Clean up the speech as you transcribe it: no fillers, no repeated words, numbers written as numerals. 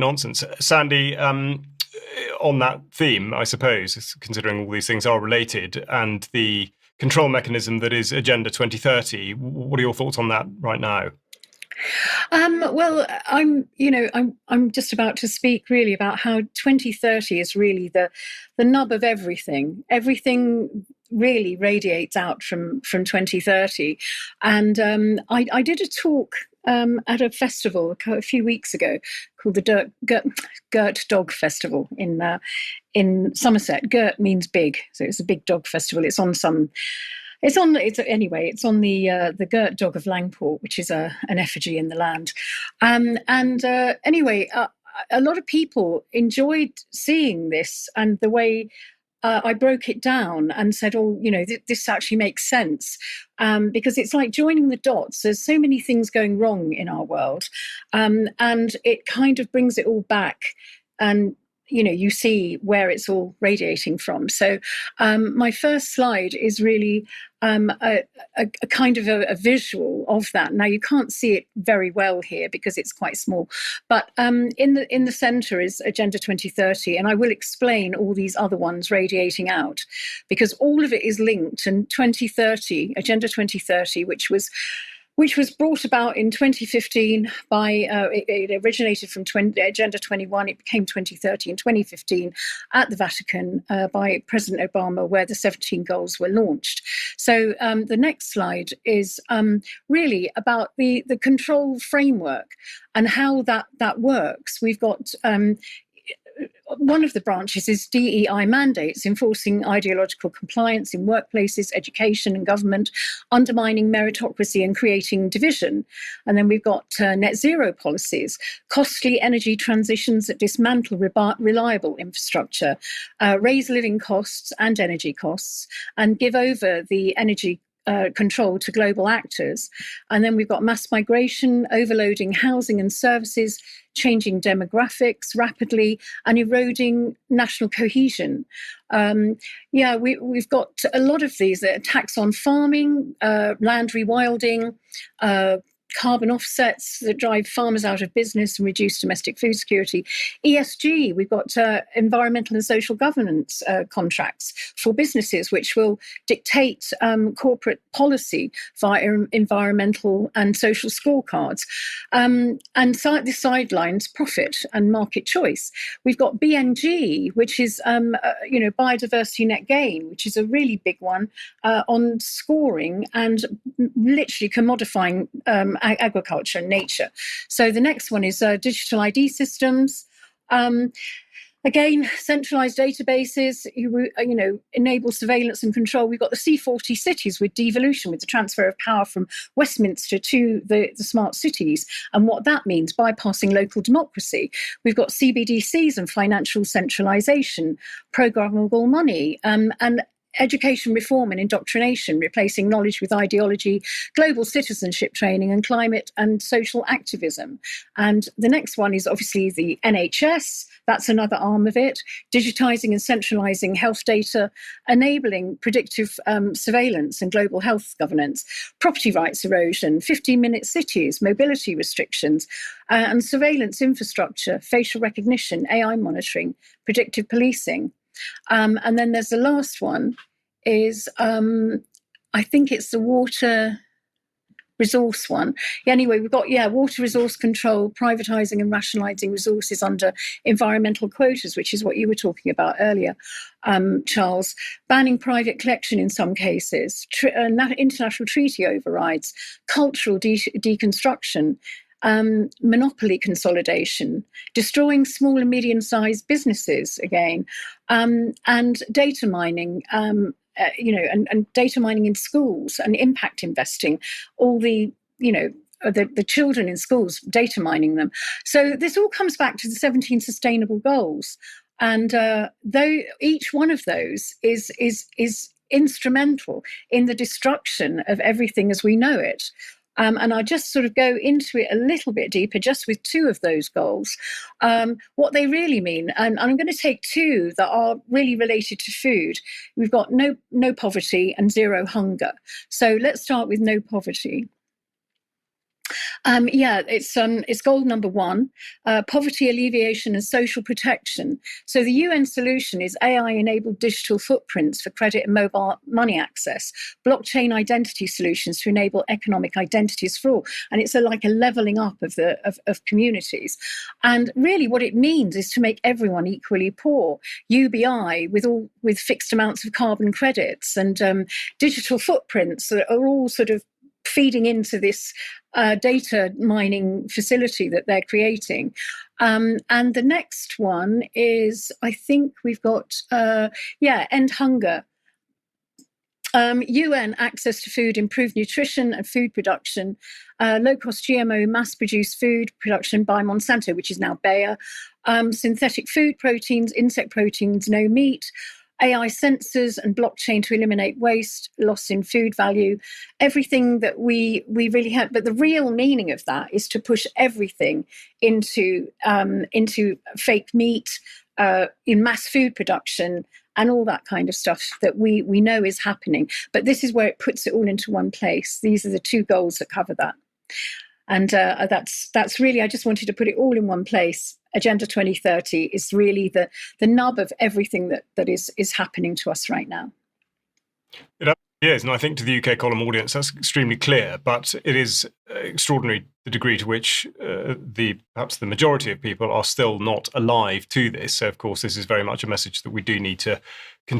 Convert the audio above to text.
nonsense. Sandy, on that theme, I suppose, considering all these things are related, and the control mechanism that is Agenda 2030, what are your thoughts on that right now? Well, I'm just about to speak really about how 2030 is really the nub of everything. Everything really radiates out from 2030, and I did a talk at a festival a few weeks ago called the Gert Dog Festival in Somerset. Gert means big, so it's a big dog festival. It's on the Gert Dog of Langport, which is an effigy in the land. A lot of people enjoyed seeing this and the way I broke it down and said, this actually makes sense, because it's like joining the dots. There's so many things going wrong in our world, and it kind of brings it all back, and you see where it's all radiating from. So my first slide is really a kind of a visual of that. Now you can't see it very well here because it's quite small, but in the centre is Agenda 2030, and I will explain all these other ones radiating out, because all of it is linked. And Agenda 2030, which was brought about in 2015 by, it originated from Agenda 21, it became 2030 in 2015 at the Vatican by President Obama, where the 17 goals were launched. So the next slide is really about the control framework and how that works. We've got one of the branches is DEI mandates, enforcing ideological compliance in workplaces, education and government, undermining meritocracy and creating division. And then we've got net zero policies, costly energy transitions that dismantle reliable infrastructure, raise living costs and energy costs, and give over the energy control to global actors. And then we've got mass migration, overloading housing and services, changing demographics rapidly, and eroding national cohesion. We've got a lot of these attacks on farming, land rewilding, carbon offsets that drive farmers out of business and reduce domestic food security. ESG, we've got environmental and social governance contracts for businesses, which will dictate corporate policy via environmental and social scorecards. This sidelines profit and market choice. We've got BNG, which is biodiversity net gain, which is a really big one on scoring and literally commodifying agriculture and nature. So the next one is digital ID systems. Again, centralised databases, enable surveillance and control. We've got the C40 cities with devolution, with the transfer of power from Westminster to the smart cities, and what that means, bypassing local democracy. We've got CBDCs and financial centralisation, programmable money, and education reform and indoctrination, replacing knowledge with ideology, global citizenship training, and climate and social activism. And the next one is obviously the NHS. That's another arm of it, digitising and centralising health data, enabling predictive surveillance and global health governance, property rights erosion, 15-minute cities, mobility restrictions, and surveillance infrastructure, facial recognition, AI monitoring, predictive policing. And then there's the last one is, I think it's the water resource one. Anyway, we've got, water resource control, privatising and rationalising resources under environmental quotas, which is what you were talking about earlier, Charles. Banning private collection in some cases, international treaty overrides, cultural deconstruction, monopoly consolidation, destroying small and medium-sized businesses again, and data mining, and data mining in schools and impact investing, all the children in schools, data mining them. So this all comes back to the 17 sustainable goals. And though each one of those is instrumental in the destruction of everything as we know it. And I'll just sort of go into it a little bit deeper, just with two of those goals, what they really mean. And I'm going to take two that are really related to food. We've got no poverty and zero hunger. So let's start with no poverty. Yeah, it's goal number one, poverty alleviation and social protection. So the UN solution is AI-enabled digital footprints for credit and mobile money access, blockchain identity solutions to enable economic identities for all, and it's like a leveling up of communities. And really, what it means is to make everyone equally poor. UBI with fixed amounts of carbon credits and digital footprints that are all sort of feeding into this data mining facility that they're creating. And the next one is, I think we've got, end hunger. UN access to food, improved nutrition and food production, low-cost GMO mass-produced food production by Monsanto, which is now Bayer, synthetic food proteins, insect proteins, no meat, AI sensors and blockchain to eliminate waste, loss in food value, everything that we really have. But the real meaning of that is to push everything into fake meat, in mass food production, and all that kind of stuff that we know is happening. But this is where it puts it all into one place. These are the two goals that cover that. And that's really, I just wanted to put it all in one place. Agenda 2030 is really the nub of everything that is happening to us right now. It absolutely is, and I think to the UK column audience that's extremely clear, but it is extraordinary the degree to which perhaps the majority of people are still not alive to this. So of course this is very much a message that we do need to continue